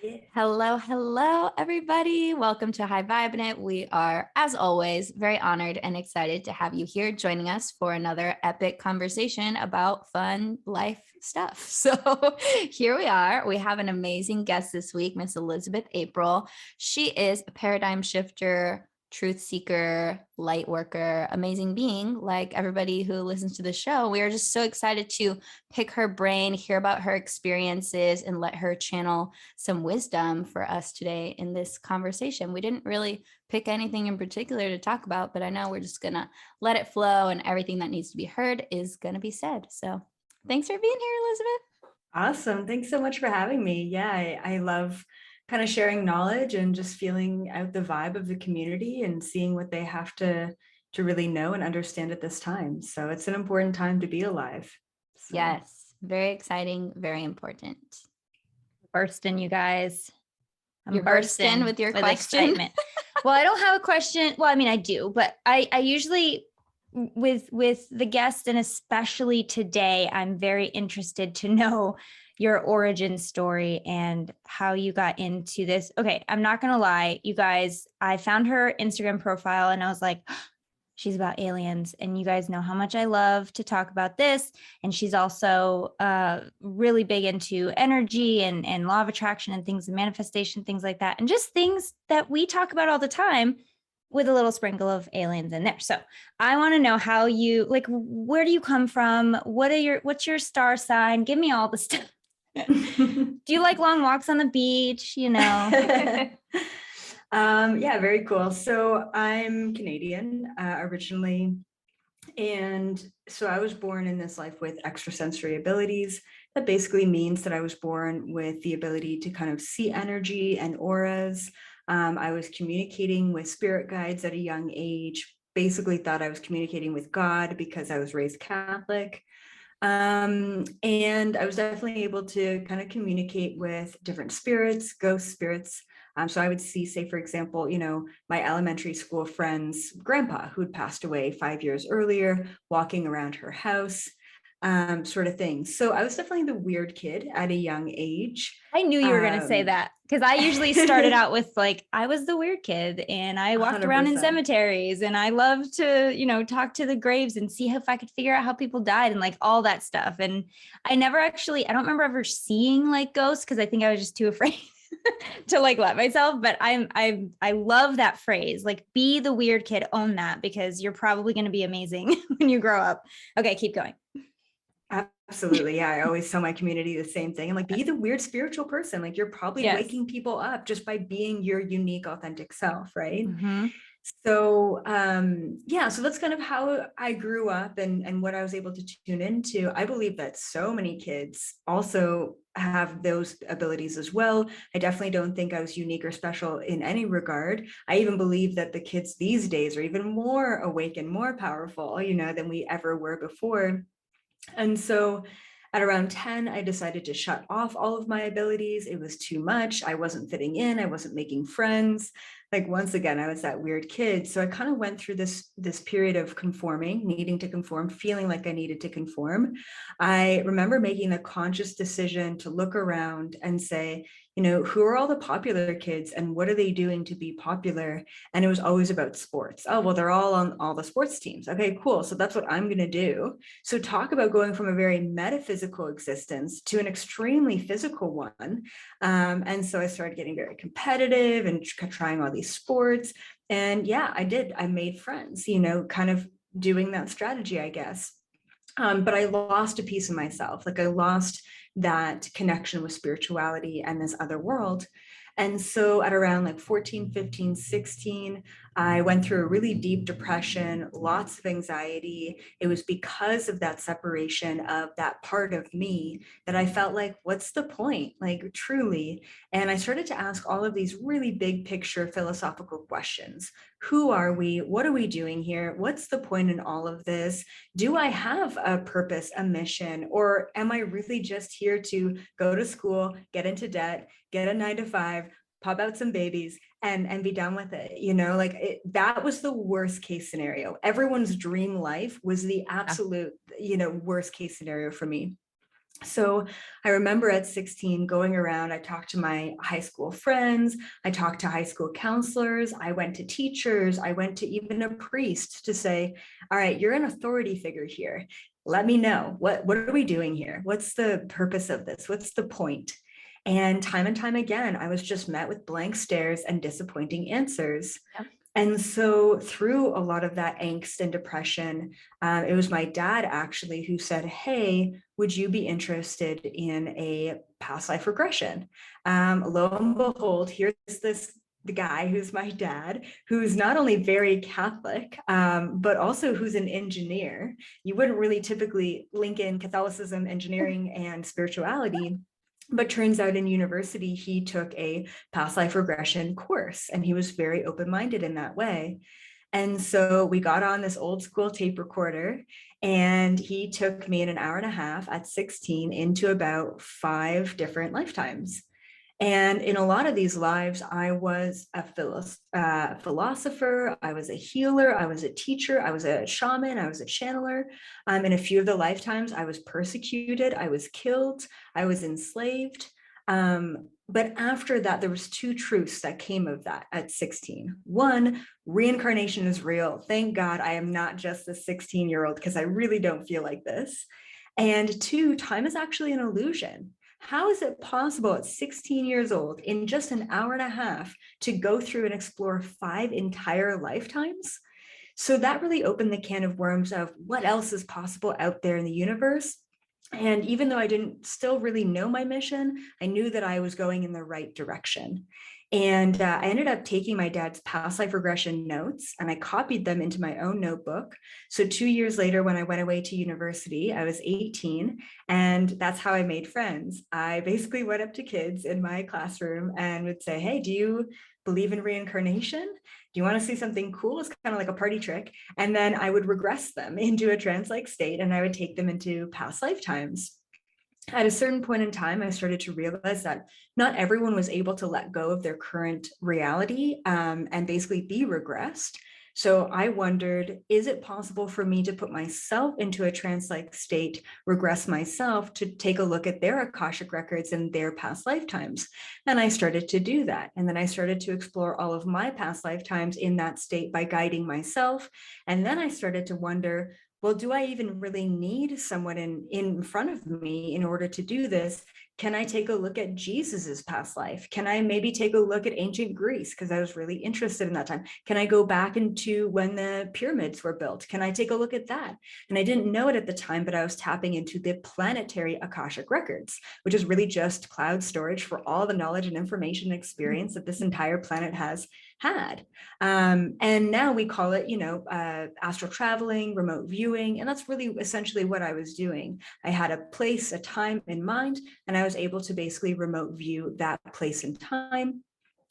Yeah. Hello, everybody. Welcome to High Vibe It. We are, as always, very honored and excited to have you here joining us for another epic conversation about fun life stuff. So here we are. We have an amazing guest this week, Miss Elizabeth April. She is a paradigm shifter, truth seeker, light worker, amazing being like everybody who listens to the show. We are just so excited to pick her brain, hear about her experiences, and let her channel some wisdom for us today in this conversation. We didn't really pick anything in particular to talk about, but I know we're just going to let it flow and everything that needs to be heard is going to be said. So thanks for being here, Elizabeth. Awesome. Thanks so much for having me. Yeah, I love kind of sharing knowledge and just feeling out the vibe of the community and seeing what they have to really know and understand at this time. So it's an important time to be alive. So Yes, very exciting, very important. Bursting, you guys. You're bursting with your question. Excitement. Well, I don't have a question. Well, I mean, I do, but I usually with the guest, and especially today, I'm very interested to know your origin story and how you got into this. Okay, I'm not gonna lie, you guys, I found her Instagram profile and I was like, she's about aliens, and you guys know how much I love to talk about this. And she's also really big into energy and law of attraction and things and manifestation, things like that, and just things that we talk about all the time with a little sprinkle of aliens in there. So I want to know how you, like, where do you come from? What's your star sign? Give me all the stuff. Do you like long walks on the beach? yeah, very cool. So I'm Canadian originally. And so I was born in this life with extrasensory abilities. That basically means that I was born with the ability to kind of see energy and auras. I was communicating with spirit guides at a young age, basically thought I was communicating with God because I was raised Catholic. And I was definitely able to kind of communicate with different spirits, ghost spirits. So I would see, say, for example, my elementary school friend's grandpa who had passed away 5 years earlier, walking around her house, sort of thing. So I was definitely the weird kid at a young age. I knew you were going to say that, because I usually started out with like, I was the weird kid and I walked around in 100%. cemeteries and I loved to, talk to the graves and see if I could figure out how people died and like all that stuff. And I don't remember ever seeing like ghosts, because I think I was just too afraid to like let myself. But I love that phrase, like, be the weird kid, own that, because you're probably going to be amazing when you grow up. Okay, keep going. Absolutely. Yeah. I always tell my community the same thing. I'm like, be the weird spiritual person. Like, you're probably Yes. waking people up just by being your unique, authentic self. Right. Mm-hmm. So, yeah, so that's kind of how I grew up and what I was able to tune into. I believe that so many kids also have those abilities as well. I definitely don't think I was unique or special in any regard. I even believe that the kids these days are even more awake and more powerful, than we ever were before. And so at around 10, I decided to shut off all of my abilities. It was too much. I wasn't fitting in. I wasn't making friends. Like, once again, I was that weird kid. So I kind of went through this period of conforming, needing to conform, feeling like I needed to conform. I remember making the conscious decision to look around and say, who are all the popular kids and what are they doing to be popular? And it was always about sports. Oh, well, they're all on all the sports teams. Okay, cool. So that's what I'm going to do. So talk about going from a very metaphysical existence to an extremely physical one. And so I started getting very competitive and trying all these sports. And yeah, I did. I made friends, kind of doing that strategy, I guess. But I lost a piece of myself. Like, I lost that connection with spirituality and this other world. And so at around like 14, 15, 16, I went through a really deep depression, lots of anxiety. It was because of that separation of that part of me that I felt like, what's the point? Like, truly. And I started to ask all of these really big picture philosophical questions. Who are we? What are we doing here? What's the point in all of this? Do I have a purpose, a mission, or am I really just here to go to school, get into debt, get a 9 to 5, pop out some babies and be done with it? That was the worst case scenario. Everyone's dream life was the absolute, worst case scenario for me. So I remember at 16 going around, I talked to my high school friends, I talked to high school counselors, I went to teachers, I went to even a priest to say, all right, you're an authority figure here. Let me know, what are we doing here? What's the purpose of this? What's the point? And time again, I was just met with blank stares and disappointing answers. Yep. And so through a lot of that angst and depression, it was my dad actually who said, hey, would you be interested in a past life regression? Lo and behold, here's the guy who's my dad, who's not only very Catholic, but also who's an engineer. You wouldn't really typically link in Catholicism, engineering, and spirituality. But turns out in university, he took a past life regression course, and he was very open-minded in that way. And so we got on this old school tape recorder, and he took me in an hour and a half at 16 into about 5 different lifetimes. And in a lot of these lives, I was a philosopher, I was a healer, I was a teacher, I was a shaman, I was a channeler. In a few of the lifetimes, I was persecuted, I was killed, I was enslaved. But after that, there was 2 truths that came of that at 16. One, reincarnation is real. Thank God I am not just a 16-year-old, because I really don't feel like this. And 2, time is actually an illusion. How is it possible at 16 years old, in just an hour and a half, to go through and explore 5 entire lifetimes? So that really opened the can of worms of what else is possible out there in the universe. And even though I didn't still really know my mission, I knew that I was going in the right direction. And I ended up taking my dad's past life regression notes, and I copied them into my own notebook. So 2 years later, when I went away to university, I was 18, and that's how I made friends. I basically went up to kids in my classroom and would say, hey, do you believe in reincarnation? Do you want to see something cool? It's kind of like a party trick. And then I would regress them into a trance-like state, and I would take them into past lifetimes. At a certain point in time, I started to realize that not everyone was able to let go of their current reality and basically be regressed. So I wondered, is it possible for me to put myself into a trance-like state, regress myself, to take a look at their Akashic records and their past lifetimes? And I started to do that. And then I started to explore all of my past lifetimes in that state by guiding myself. And then I started to wonder, well, do I even really need someone in front of me in order to do this? Can I take a look at Jesus's past life? Can I maybe take a look at ancient Greece? Because I was really interested in that time. Can I go back into when the pyramids were built? Can I take a look at that? And I didn't know it at the time, but I was tapping into the planetary Akashic records, which is really just cloud storage for all the knowledge and information and experience that this entire planet has had. And now we call it, astral traveling, remote viewing. And that's really essentially what I was doing. I had a place, a time in mind, and I was able to basically remote view that place and time.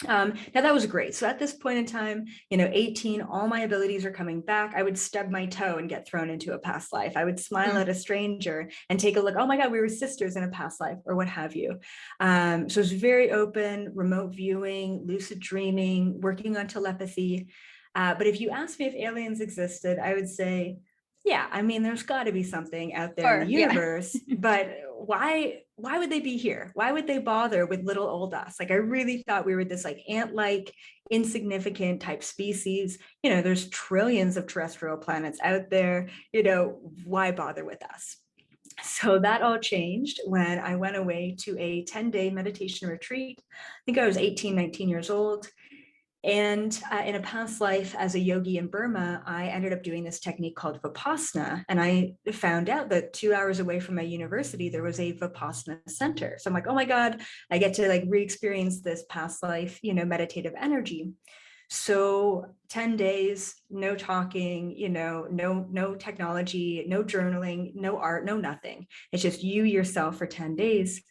Now that was great. So at this point in time, 18, all my abilities are coming back. I would stub my toe and get thrown into a past life. I would smile at a stranger and take a look. Oh my God, we were sisters in a past life, or what have you. So it's very open, remote viewing, lucid dreaming, working on telepathy. But if you ask me if aliens existed, I would say, yeah, I mean, there's got to be something out there in the universe, but why would they be here? Why would they bother with little old us? Like, I really thought we were this like ant-like insignificant type species. There's trillions of terrestrial planets out there. Why bother with us? So that all changed when I went away to a 10-day meditation retreat. I think I was 18, 19 years old. And in a past life as a yogi in Burma, I ended up doing this technique called Vipassana. And I found out that 2 hours away from my university, there was a Vipassana center. So I'm like, oh my God, I get to like re-experience this past life, meditative energy. So 10 days, no talking, no technology, no journaling, no art, no nothing. It's just you yourself for 10 days.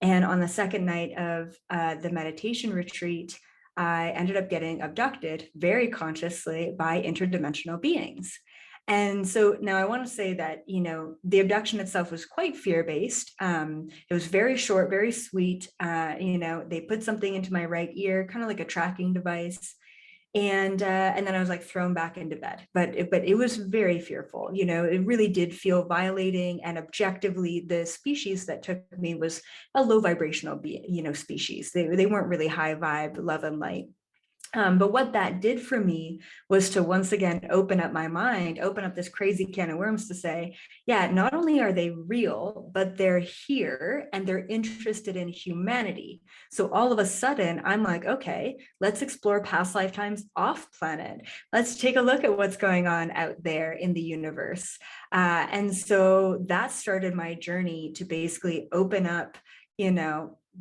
And on the second night of the meditation retreat, I ended up getting abducted very consciously by interdimensional beings. And so now I want to say that, the abduction itself was quite fear-based. It was very short, very sweet. They put something into my right ear, kind of like a tracking device. And then I was like thrown back into bed. But it was very fearful. You know, it really did feel violating. And objectively, the species that took me was a low vibrational species. They weren't really high vibe, love and light. But what that did for me was to once again open up my mind, open up this crazy can of worms to say, yeah, not only are they real, but they're here and they're interested in humanity. So all of a sudden, I'm like, okay, let's explore past lifetimes off planet. Let's take a look at what's going on out there in the universe. And so that started my journey to basically open up,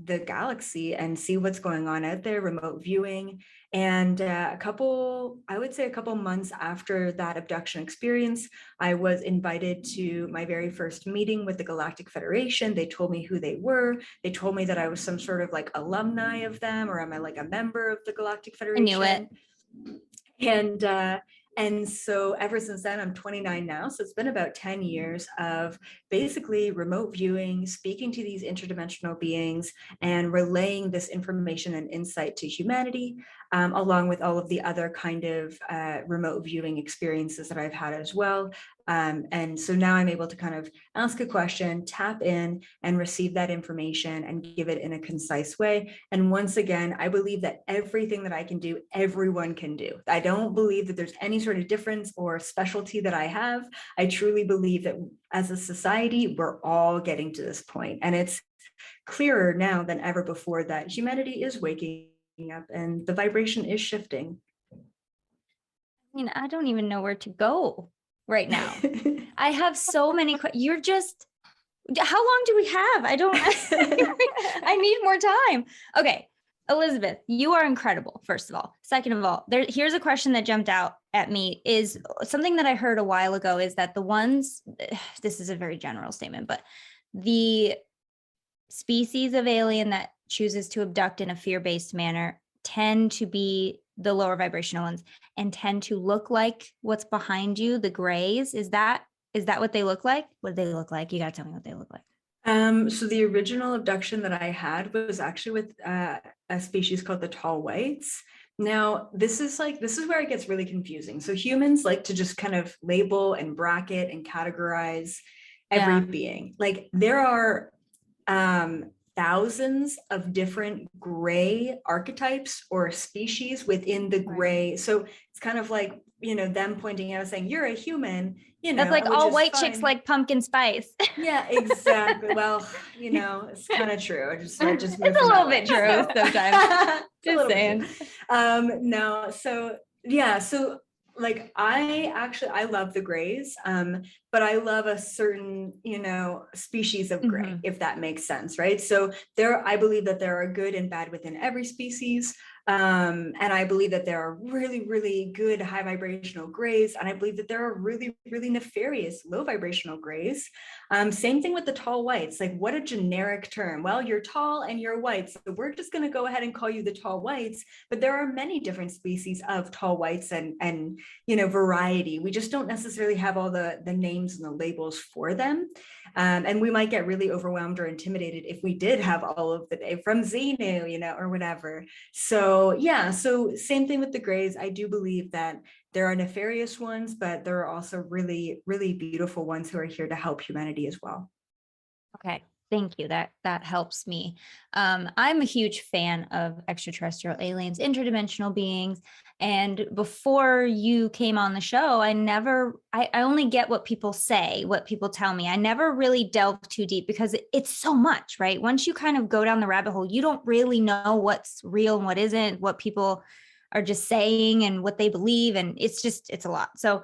the galaxy and see what's going on out there, remote viewing. And I would say a couple months after that abduction experience, I was invited to my very first meeting with the Galactic Federation. They told me who they were. They told me that I was some sort of like alumni of them, or am I like a member of the Galactic Federation? I knew it. And so ever since then, I'm 29 now. So it's been about 10 years of basically remote viewing, speaking to these interdimensional beings and relaying this information and insight to humanity, along with all of the other kind of remote viewing experiences that I've had as well. And so now I'm able to kind of ask a question, tap in and receive that information and give it in a concise way. And once again, I believe that everything that I can do, everyone can do. I don't believe that there's any sort of difference or specialty that I have. I truly believe that as a society, we're all getting to this point. And it's clearer now than ever before that humanity is waking up and the vibration is shifting. I mean, I don't even know where to go right now. I have so many you're just, how long do we have? I need more time. Okay, Elizabeth, you are incredible, first of all. Second of all, here's a question that jumped out at me, is something that I heard a while ago, is that this is a very general statement, but the species of alien that chooses to abduct in a fear-based manner tend to be the lower vibrational ones and tend to look like what's behind you, the grays. Is that what they look like? What do they look like? You got to tell me what they look like. So the original abduction that I had was actually with a species called the tall whites. Now, this is where it gets really confusing. So humans like to just kind of label and bracket and categorize every being. Like there are thousands of different gray archetypes or species within the gray. Right. So it's kind of like, them pointing out and saying, you're a human, That's like all white chicks like pumpkin spice. Yeah, exactly. Well, it's kind of true. I just it's a little bit true sometimes. Just saying. No, so yeah, so like I love the grays, but I love a certain, species of gray, if that makes sense, right? So I believe that there are good and bad within every species. And I believe that there are really, really good high vibrational grays. And I believe that there are really, really nefarious low vibrational grays. Same thing with the tall whites. Like, what a generic term. Well, you're tall and you're white. So we're just going to go ahead and call you the tall whites. But there are many different species of tall whites and variety. We just don't necessarily have all the names and the labels for them. And we might get really overwhelmed or intimidated if we did have all of the from Xenu, or whatever. So yeah, so same thing with the grays. I do believe that there are nefarious ones, but there are also really, really beautiful ones who are here to help humanity as well. Okay. Thank you. That helps me. I'm a huge fan of extraterrestrial aliens, interdimensional beings. And before you came on the show, I only get what people say, what people tell me. I never really delve too deep because it's so much, right? Once you kind of go down the rabbit hole, you don't really know what's real and what isn't, what people are just saying and what they believe. And it's a lot. So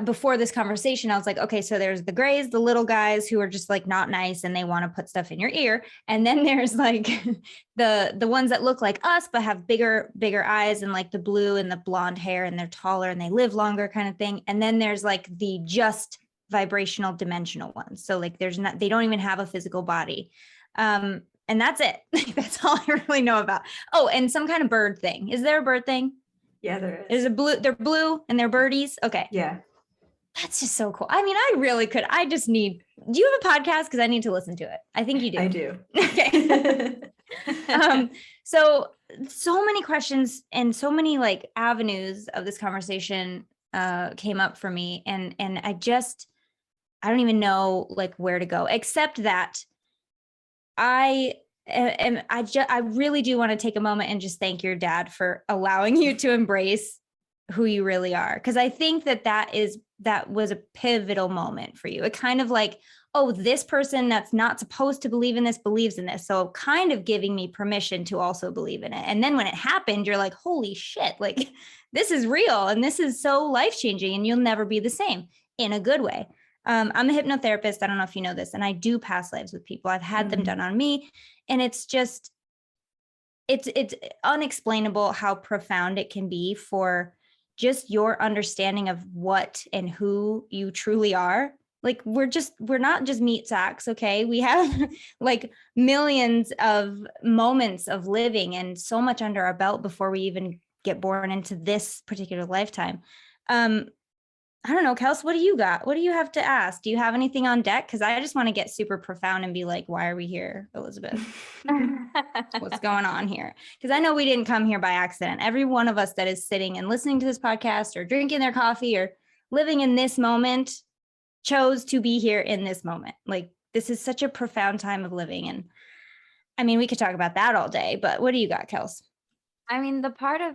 before this conversation, I was like, okay, so there's the grays, the little guys who are just like not nice and they want to put stuff in your ear. And then there's like the ones that look like us, but have bigger eyes and like the blue and the blonde hair and they're taller and they live longer kind of thing. And then there's like the just vibrational dimensional ones. So like they don't even have a physical body. And that's it. That's all I really know about. Oh, and some kind of bird thing. Is there a bird thing? Yeah, there is. They're blue and they're birdies. Okay. Yeah. That's just so cool. I mean, I really could. Do you have a podcast? Because I need to listen to it. I think you do. I do. Okay. So many questions and so many like avenues of this conversation came up for me, and I don't even know like where to go, except that I really do want to take a moment and just thank your dad for allowing you to embrace who you really are, because I think that was a pivotal moment for you. It kind of like, oh, this person that's not supposed to believe in this believes in this, so kind of giving me permission to also believe in it. And then when it happened, you're like, holy shit, like this is real and this is so life-changing, and you'll never be the same, in a good way. I'm a hypnotherapist. I don't know if you know this, and I do past lives with people. I've had them done on me, and it's just, it's unexplainable how profound it can be for just your understanding of what and who you truly are. Like we're not just meat sacks. Okay. We have like millions of moments of living and so much under our belt before we even get born into this particular lifetime. I don't know, Kels, what do you got? What do you have to ask? Do you have anything on deck? Because I just want to get super profound and be like, why are we here, Elizabeth? What's going on here? Because I know we didn't come here by accident. Every one of us that is sitting and listening to this podcast or drinking their coffee or living in this moment chose to be here in this moment. Like this is such a profound time of living. And I mean, we could talk about that all day, but what do you got, Kels? I mean, the part of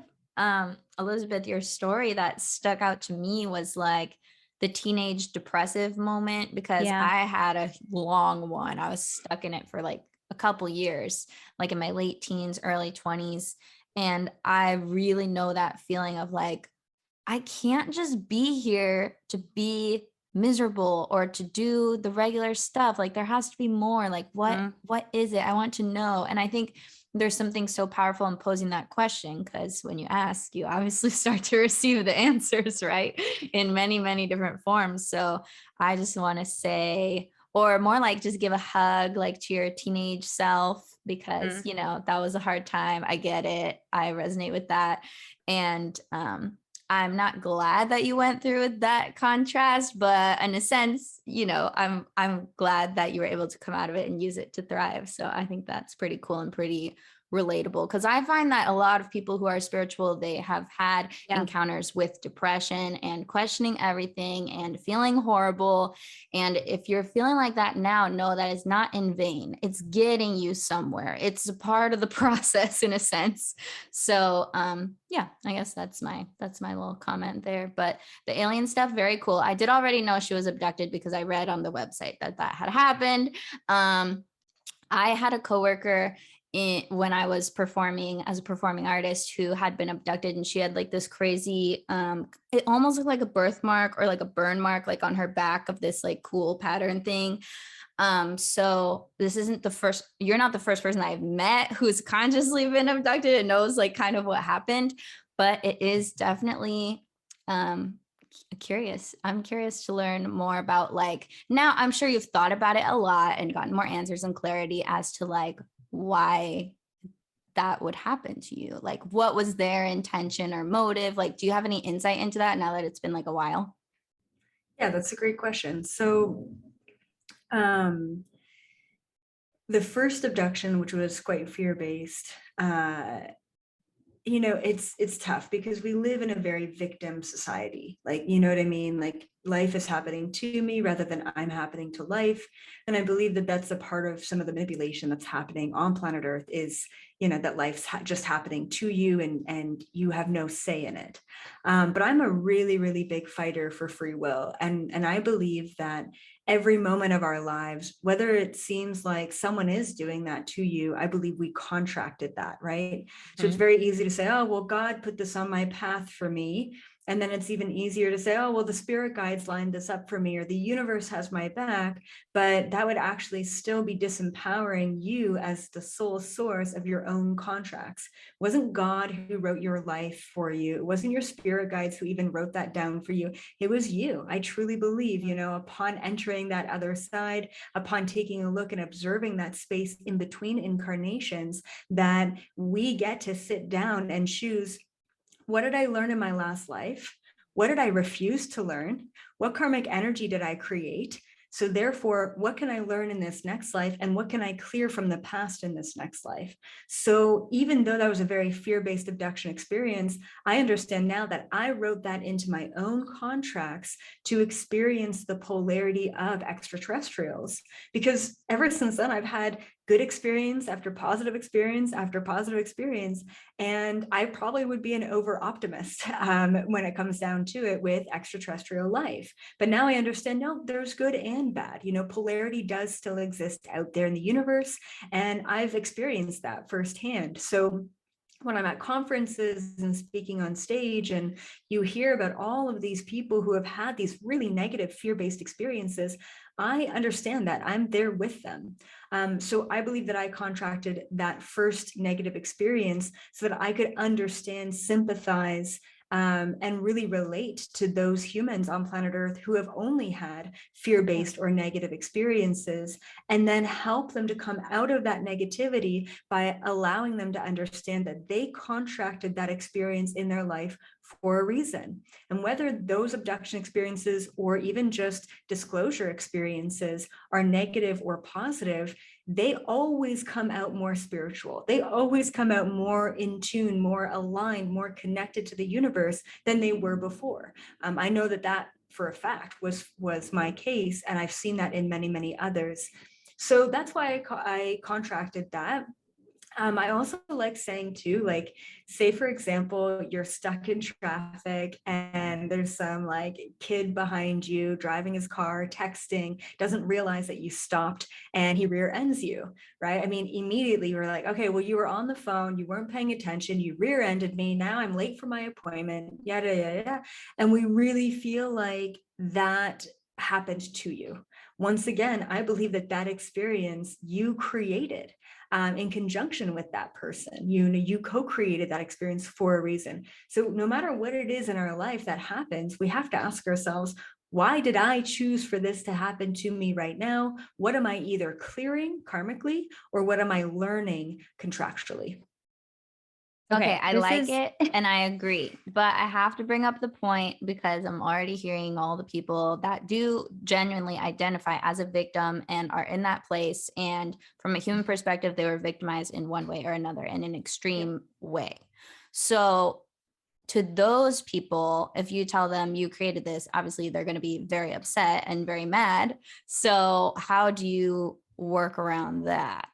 Elizabeth, your story that stuck out to me was like the teenage depressive moment, because I had a long one. I was stuck in it for like a couple years, like in my late teens, early 20s. And I really know that feeling of like, I can't just be here to be miserable or to do the regular stuff. Like there has to be more. Like what is it? I want to know. And I think there's something so powerful in posing that question, because when you ask, you obviously start to receive the answers, right? In many, many different forms. So I just want to say, or more like just give a hug like to your teenage self, because, you know, that was a hard time. I get it. I resonate with that. And I'm not glad that you went through that contrast, but in a sense, you know, I'm glad that you were able to come out of it and use it to thrive. So I think that's pretty cool and pretty relatable, because I find that a lot of people who are spiritual, they have had encounters with depression and questioning everything and feeling horrible. And if you're feeling like that now, know that it's not in vain. It's getting you somewhere. It's a part of the process in a sense. So yeah, I guess that's my little comment there. But the alien stuff, very cool. I did already know she was abducted because I read on the website that had happened. I had a coworker when I was performing as a performing artist who had been abducted, and she had like this crazy, it almost looked like a birthmark or like a burn mark, like on her back of this like cool pattern thing. So this isn't you're not the first person I've met who's consciously been abducted and knows like kind of what happened, but it is definitely, curious. I'm curious to learn more about like, now I'm sure you've thought about it a lot and gotten more answers and clarity as to like why that would happen to you. Like what was their intention or motive? Like, do you have any insight into that now that it's been like a while? Yeah, that's a great question. So the first abduction, which was quite fear-based, you know, it's tough because we live in a very victim society. Like, you know what I mean? Like life is happening to me rather than I'm happening to life. And I believe that that's a part of some of the manipulation that's happening on planet Earth is, you know, that life's just happening to you and you have no say in it. But I'm a really, really big fighter for free will. And I believe that every moment of our lives, whether it seems like someone is doing that to you, I believe we contracted that, right? So it's very easy to say, oh, well, God put this on my path for me. And then it's even easier to say, oh, well, the spirit guides lined this up for me, or the universe has my back. But that would actually still be disempowering you as the sole source of your own contracts. It wasn't God who wrote your life for you. It wasn't your spirit guides who even wrote that down for you. It was you. I truly believe, you know, upon entering that other side, upon taking a look and observing that space in between incarnations, that we get to sit down and choose, what did I learn in my last life? What did I refuse to learn? What karmic energy did I create So therefore, what can I learn in this next life? And what can I clear from the past in this next life? So even though that was a very fear-based abduction experience, I understand now that I wrote that into my own contracts to experience the polarity of extraterrestrials. Because ever since then, I've had good experience after positive experience after positive experience. And I probably would be an over-optimist when it comes down to it with extraterrestrial life. But now I understand, no, there's good and bad. You know, polarity does still exist out there in the universe. And I've experienced that firsthand. So when I'm at conferences and speaking on stage, and you hear about all of these people who have had these really negative fear-based experiences, I understand that. I'm there with them. So I believe that I contracted that first negative experience so that I could understand, sympathize, and really relate to those humans on planet Earth who have only had fear-based or negative experiences, and then help them to come out of that negativity by allowing them to understand that they contracted that experience in their life for a reason. And whether those abduction experiences or even just disclosure experiences are negative or positive, they always come out more spiritual. They always come out more in tune, more aligned, more connected to the universe than they were before. I know that for a fact was my case, and I've seen that in many, many others. So that's why I contracted that. I also like saying too, like, say for example, you're stuck in traffic and there's some like kid behind you driving his car, texting, doesn't realize that you stopped, and he rear ends you, right? I mean, immediately we're like, okay, well, you were on the phone, you weren't paying attention, you rear ended me, now I'm late for my appointment, yada, yada, yada. And we really feel like that happened to you. Once again, I believe that experience you created. In conjunction with that person, you co-created that experience for a reason. So no matter what it is in our life that happens, we have to ask ourselves, why did I choose for this to happen to me right now? What am I either clearing karmically, or what am I learning contractually? Okay, I like is it and I agree, but I have to bring up the point because I'm already hearing all the people that do genuinely identify as a victim and are in that place. And from a human perspective, they were victimized in one way or another in an extreme way. So to those people, if you tell them you created this, obviously they're going to be very upset and very mad. So how do you work around that?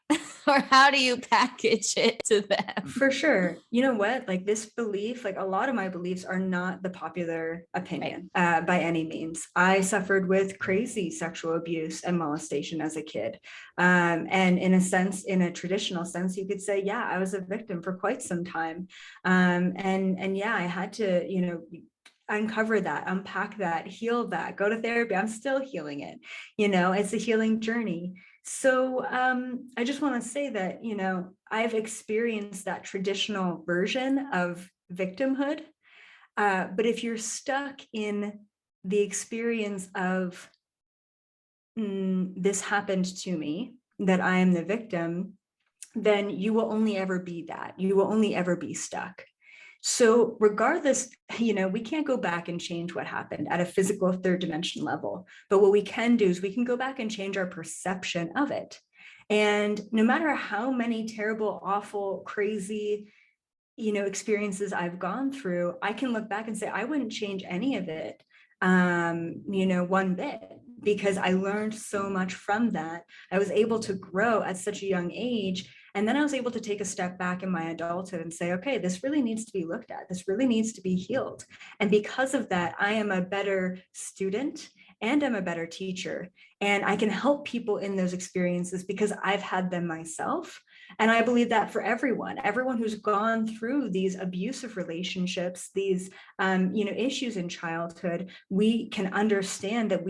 Or how do you package it to them? For sure. You know what? Like, this belief, like a lot of my beliefs are not the popular opinion by any means. I suffered with crazy sexual abuse and molestation as a kid. And in a sense, in a traditional sense, you could say, yeah, I was a victim for quite some time. And yeah, I had to, uncover that, unpack that, heal that, go to therapy. I'm still healing it. It's a healing journey. So I just want to say that, I've experienced that traditional version of victimhood. But if you're stuck in the experience of this happened to me, that I am the victim, then you will only ever be that. You will only ever be stuck. So regardless, we can't go back and change what happened at a physical third dimension level. But what we can do is we can go back and change our perception of it. And no matter how many terrible, awful, crazy, experiences I've gone through, I can look back and say, I wouldn't change any of it, one bit, because I learned so much from that. I was able to grow at such a young age. And then I was able to take a step back in my adulthood and say, okay, this really needs to be looked at. This really needs to be healed. And because of that, I am a better student and I'm a better teacher. And I can help people in those experiences because I've had them myself. And I believe that for everyone who's gone through these abusive relationships, these issues in childhood, we can understand that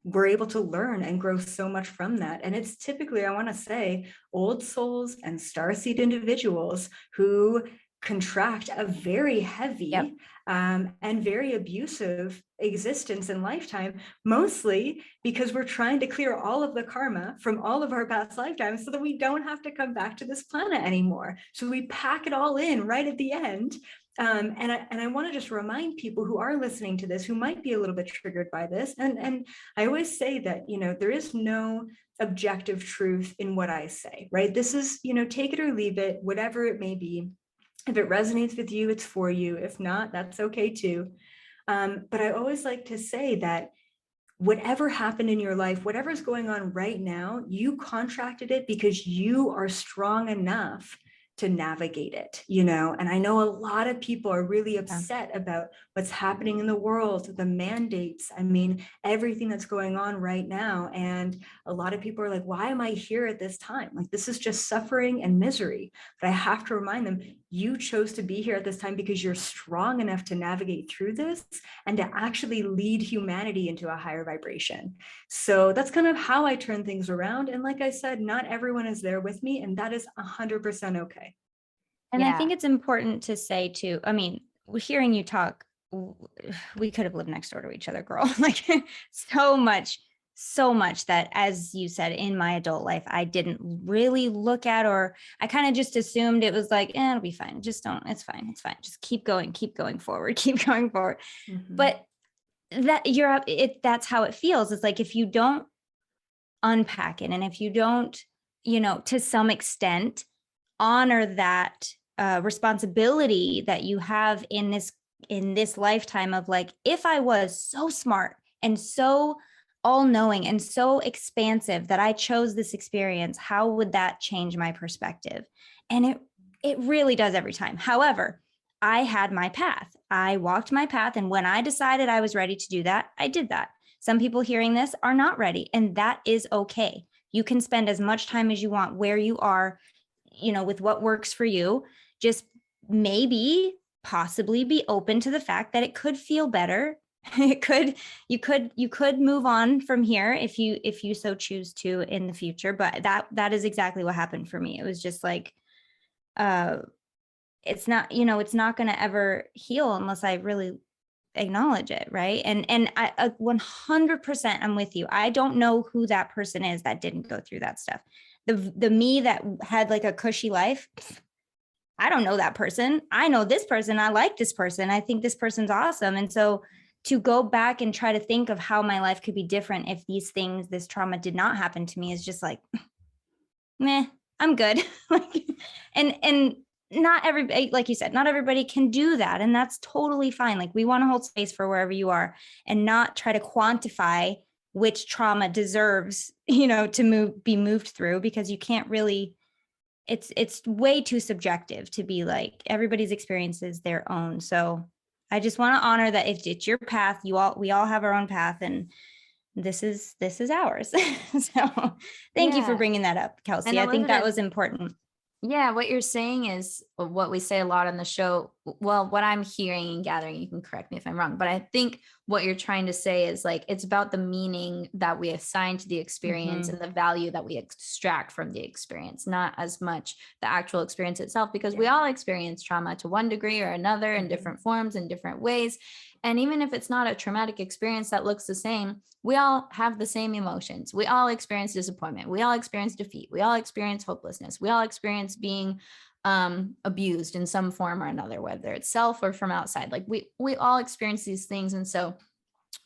we're able to learn and grow so much from that. And it's typically, I want to say, old souls and starseed individuals who contract a very heavy and very abusive existence and lifetime, mostly because we're trying to clear all of the karma from all of our past lifetimes so that we don't have to come back to this planet anymore. So we pack it all in right at the end. And I want to just remind people who are listening to this, who might be a little bit triggered by this. And I always say that, there is no objective truth in what I say, right? This is, take it or leave it, whatever it may be. If it resonates with you, it's for you. If not, that's okay too. But I always like to say that whatever happened in your life, whatever's going on right now, you contracted it because you are strong enough to navigate it, and I know a lot of people are really upset about what's happening in the world, the mandates, I mean, everything that's going on right now. And a lot of people are like, why am I here at this time? Like, this is just suffering and misery. But I have to remind them, you chose to be here at this time because you're strong enough to navigate through this and to actually lead humanity into a higher vibration. So that's kind of how I turn things around. And like I said, not everyone is there with me, and that is 100% okay. And I think it's important to say too, I mean, hearing you talk, we could have lived next door to each other, girl. Like so much that, as you said, in my adult life, I didn't really look at, or I kind of just assumed it was like, it'll be fine. Just don't, it's fine. Just keep going forward, keep going forward. Mm-hmm. But that's how it feels. It's like, if you don't unpack it, and if you don't, to some extent, honor that responsibility that you have in this lifetime of like, if I was so smart and so all-knowing and so expansive that I chose this experience, how would that change my perspective? And it really does every time. However, I had my path. I walked my path, and when I decided I was ready to do that, I did that. Some people hearing this are not ready, and that is okay. You can spend as much time as you want where you are, with what works for you. Just maybe possibly be open to the fact that it could feel better. You could move on from here if you so choose to in the future. But that is exactly what happened for me. It was just like, it's not going to ever heal unless I really acknowledge it. Right. And I 100% I'm with you. I don't know who that person is that didn't go through that stuff. The me that had like a cushy life, I don't know that person. I know this person. I like this person. I think this person's awesome. And so to go back and try to think of how my life could be different if this trauma did not happen to me, is just like, meh, I'm good. and not everybody, like you said, not everybody can do that. And that's totally fine. Like, we want to hold space for wherever you are and not try to quantify which trauma deserves, to be moved through, because you can't really, it's way too subjective to be like, everybody's experience is their own. So I just want to honor that if it's your path, we all have our own path, and this is ours. So thank you for bringing that up, Kelsey. I think that was important. Yeah, what you're saying is what we say a lot on the show. Well, what I'm hearing and gathering, you can correct me if I'm wrong, but I think what you're trying to say is like, it's about the meaning that we assign to the experience and the value that we extract from the experience, not as much the actual experience itself, because we all experience trauma to one degree or another in different forms, in different ways. And even if it's not a traumatic experience that looks the same, we all have the same emotions. We all experience disappointment. We all experience defeat. We all experience hopelessness. We all experience being abused in some form or another, whether it's self or from outside. Like we all experience these things. And so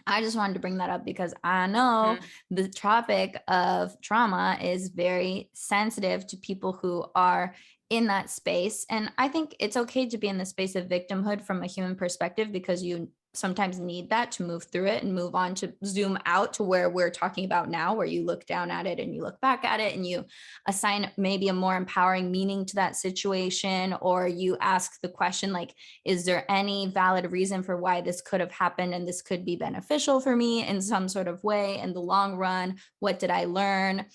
I just wanted to bring that up because I know the topic of trauma is very sensitive to people who are in that space. And I think it's okay to be in the space of victimhood from a human perspective, because you sometimes need that to move through it and move on, to zoom out to where we're talking about now, where you look down at it and you look back at it and you assign maybe a more empowering meaning to that situation, or you ask the question, like, is there any valid reason for why this could have happened and this could be beneficial for me in some sort of way in the long run? What did I learn?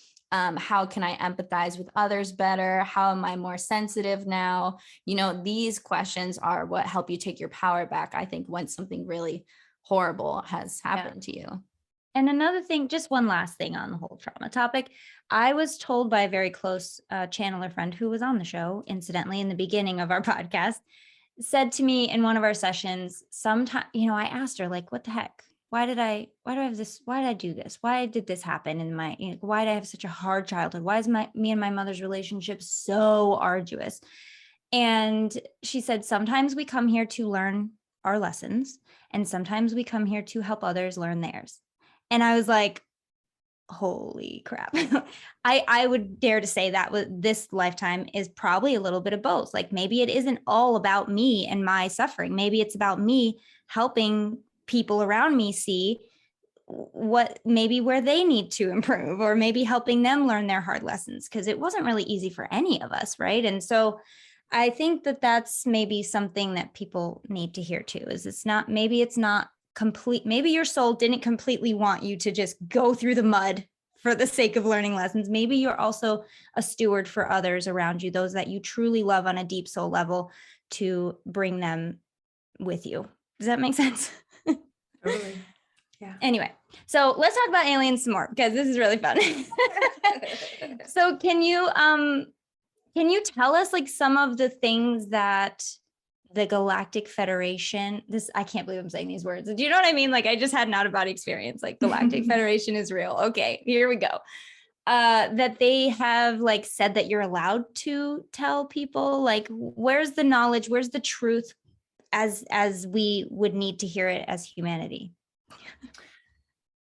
How can I empathize with others better? How am I more sensitive now? These questions are what help you take your power back, I think, when something really horrible has happened to you. And another thing, just one last thing on the whole trauma topic. I was told by a very close channeler friend who was on the show, incidentally, in the beginning of our podcast, said to me in one of our sessions, sometime, I asked her, like, what the heck? Why did I have this? Why did I do this? Why did this happen in my, why did I have such a hard childhood? Why is me and my mother's relationship so arduous? And she said, sometimes we come here to learn our lessons, and sometimes we come here to help others learn theirs. And I was like, holy crap. I would dare to say that this lifetime is probably a little bit of both. Like maybe it isn't all about me and my suffering. Maybe it's about me helping people around me see what maybe where they need to improve, or maybe helping them learn their hard lessons, because it wasn't really easy for any of us, right? And so I think that that's maybe something that people need to hear too, is it's not complete. Maybe your soul didn't completely want you to just go through the mud for the sake of learning lessons. Maybe you're also a steward for others around you, those that you truly love on a deep soul level, to bring them with you. Does that make sense? Totally. Yeah. Anyway, so let's talk about aliens some more, because this is really fun. So can you tell us like some of the things that the Galactic Federation, I can't believe I'm saying these words. Do you know what I mean? Like I just had an out of body experience, like Galactic Federation is real. Okay, here we go. That they have like said that you're allowed to tell people, like, where's the knowledge? Where's the truth as we would need to hear it as humanity?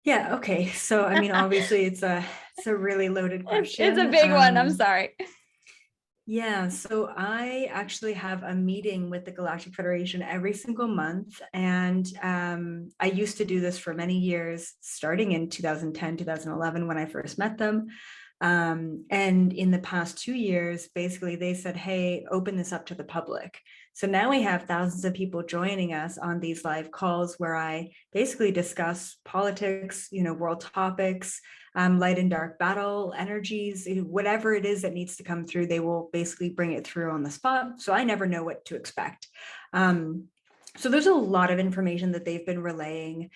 Yeah. Okay. So, I mean, obviously it's a really loaded question. It's a big one. I'm sorry. Yeah, so I actually have a meeting with the Galactic Federation every single month. And I used to do this for many years, starting in 2010, 2011, when I first met them. And in the past 2 years, basically they said, hey, open this up to the public. So now we have thousands of people joining us on these live calls where I basically discuss politics, world topics, light and dark battle energies, whatever it is that needs to come through, they will basically bring it through on the spot. So I never know what to expect. So there's a lot of information that they've been relaying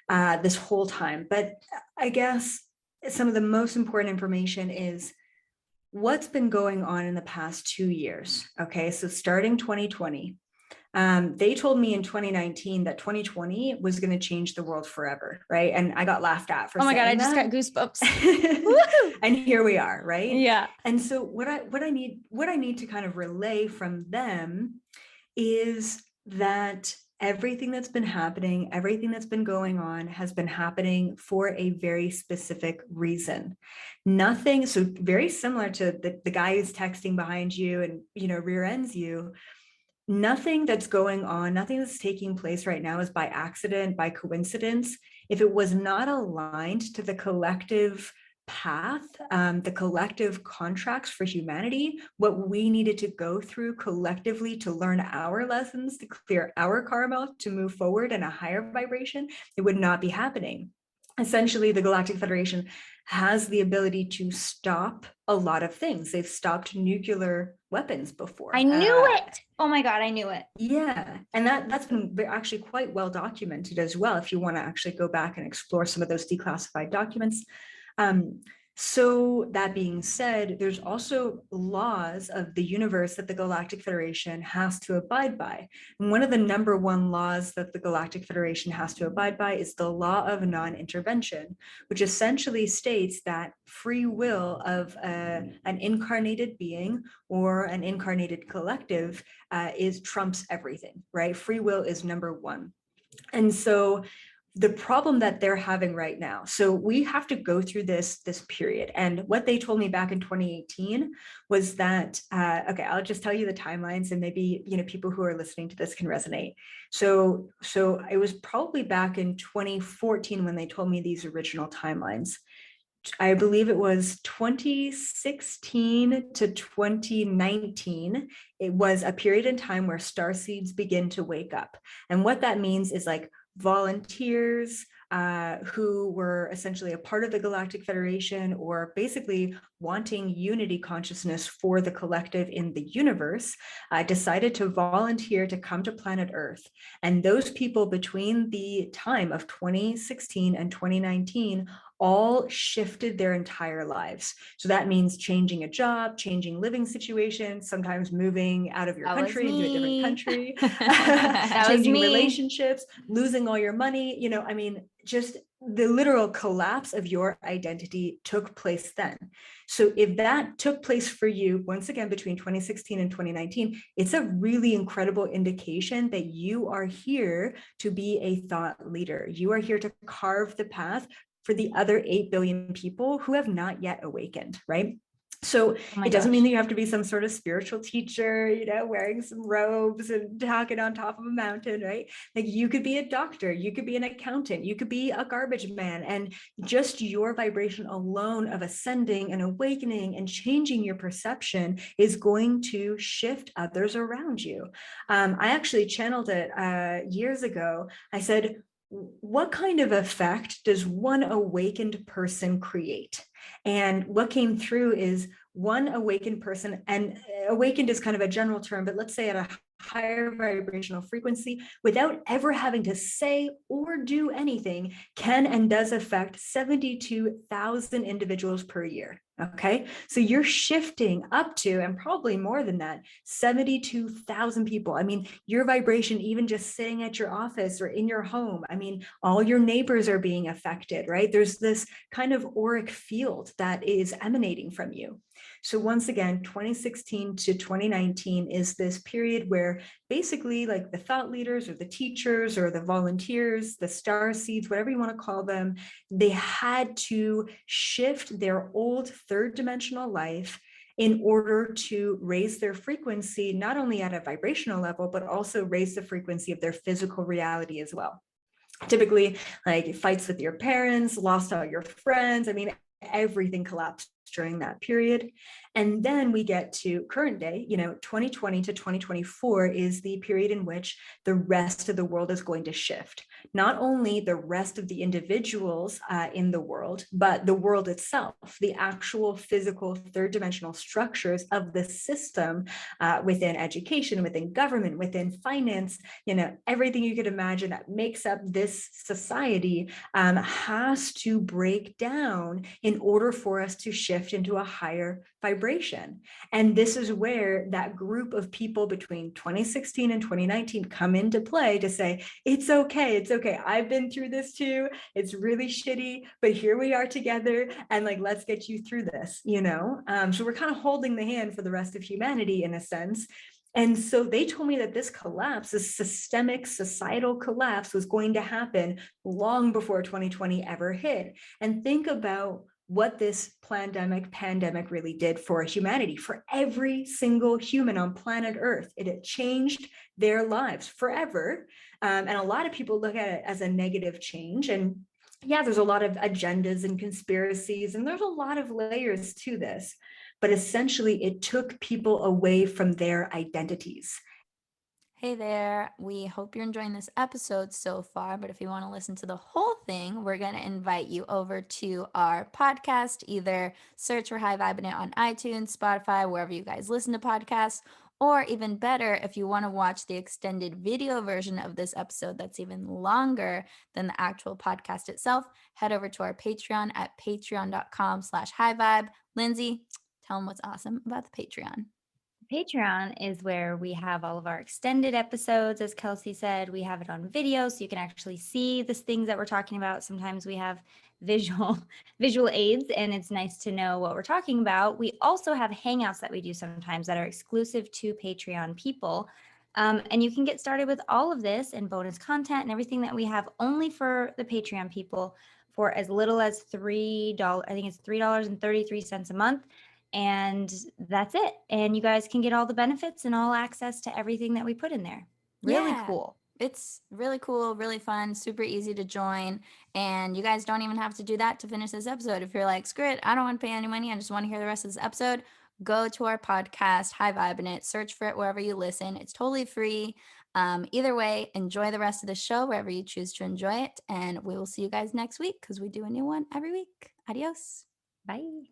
this whole time. But I guess some of the most important information is what's been going on in the past 2 years. Okay, so starting 2020. They told me in 2019 that 2020 was going to change the world forever, right? And I got laughed at for saying that. Oh my God, I just got goosebumps. And here we are, right? Yeah. And so what I need to kind of relay from them is that everything that's been happening, everything that's been going on has been happening for a very specific reason. Nothing, so very similar to the guy who's texting behind you and, rear ends you. Nothing that's going on, nothing that's taking place right now is by accident, by coincidence. If it was not aligned to the collective path, the collective contracts for humanity, what we needed to go through collectively to learn our lessons, to clear our karma, to move forward in a higher vibration, it would not be happening. Essentially, the Galactic Federation has the ability to stop a lot of things. They've stopped nuclear weapons before. I knew it. Oh my God, I knew it. Yeah. And that's been actually quite well documented as well, if you want to actually go back and explore some of those declassified documents. So that being said, there's also laws of the universe that the Galactic Federation has to abide by. And one of the number one laws that the Galactic Federation has to abide by is the law of non-intervention, which essentially states that free will of an incarnated being or an incarnated collective is trumps everything, right? Free will is number one. And so the problem that they're having right now. So we have to go through this period. And what they told me back in 2018 was that, okay, I'll just tell you the timelines and maybe, people who are listening to this can resonate. So it was probably back in 2014 when they told me these original timelines. I believe it was 2016 to 2019. It was a period in time where starseeds begin to wake up. And what that means is like volunteers who were essentially a part of the Galactic Federation or basically wanting unity consciousness for the collective in the universe, decided to volunteer to come to planet Earth. And those people between the time of 2016 and 2019 all shifted their entire lives. So that means changing a job, changing living situations, sometimes moving out of your country into a different country, changing relationships, losing all your money, just the literal collapse of your identity took place then. So if that took place for you, once again, between 2016 and 2019, it's a really incredible indication that you are here to be a thought leader. You are here to carve the path for the other 8 billion people who have not yet awakened, right? So it doesn't mean that you have to be some sort of spiritual teacher, wearing some robes and talking on top of a mountain, right? Like you could be a doctor, you could be an accountant, you could be a garbage man, and just your vibration alone of ascending and awakening and changing your perception is going to shift others around you. I actually channeled it years ago. I said, what kind of effect does one awakened person create? And what came through is one awakened person, and awakened is kind of a general term, but let's say at a higher vibrational frequency, without ever having to say or do anything, can and does affect 72,000 individuals per year. Okay, so you're shifting up to, and probably more than that, 72,000 people. I mean, your vibration, even just sitting at your office or in your home, I mean, all your neighbors are being affected, right? There's this kind of auric field that is emanating from you. So once again, 2016 to 2019 is this period where basically like the thought leaders or the teachers or the volunteers, the star seeds, whatever you want to call them, they had to shift their old third dimensional life in order to raise their frequency, not only at a vibrational level, but also raise the frequency of their physical reality as well. Typically, like fights with your parents, lost all your friends. I mean, everything collapsed during that period. And then we get to current day, 2020 to 2024 is the period in which the rest of the world is going to shift. Not only the rest of the individuals in the world, but the world itself, the actual physical third dimensional structures of the system within education, within government, within finance, everything you could imagine that makes up this society has to break down in order for us to shift into a higher vibration. And this is where that group of people between 2016 and 2019 come into play to say, it's okay. I've been through this too. It's really shitty, but here we are together and like, let's get you through this, So we're kind of holding the hand for the rest of humanity in a sense. And so they told me that this collapse, this systemic societal collapse was going to happen long before 2020 ever hit. And think about what this pandemic really did for humanity, for every single human on planet Earth. It had changed their lives forever. And a lot of people look at it as a negative change. And yeah, there's a lot of agendas and conspiracies, and there's a lot of layers to this. But essentially, it took people away from their identities. Hey there, we hope you're enjoying this episode so far, but if you want to listen to the whole thing, we're going to invite you over to our podcast. Either search for High Vibing It on iTunes, Spotify, wherever you guys listen to podcasts, or even better, if you want to watch the extended video version of this episode that's even longer than the actual podcast itself, head over to our Patreon at patreon.com/highvibe. Lindsay, tell them what's awesome about the Patreon. Patreon is where we have all of our extended episodes. As Kelsey said, we have it on video, so you can actually see the things that we're talking about. Sometimes we have visual aids, and it's nice to know what we're talking about. We also have hangouts that we do sometimes that are exclusive to Patreon people. And you can get started with all of this and bonus content and everything that we have only for the Patreon people for as little as $3. I think it's $3.33 a month. And that's it. And you guys can get all the benefits and all access to everything that we put in there. Really cool. It's really cool, really fun, super easy to join. And you guys don't even have to do that to finish this episode. If you're like, screw it, I don't want to pay any money, I just want to hear the rest of this episode, go to our podcast, High Vibing It, search for it wherever you listen. It's totally free. Either way, enjoy the rest of the show wherever you choose to enjoy it. And we will see you guys next week because we do a new one every week. Adios. Bye.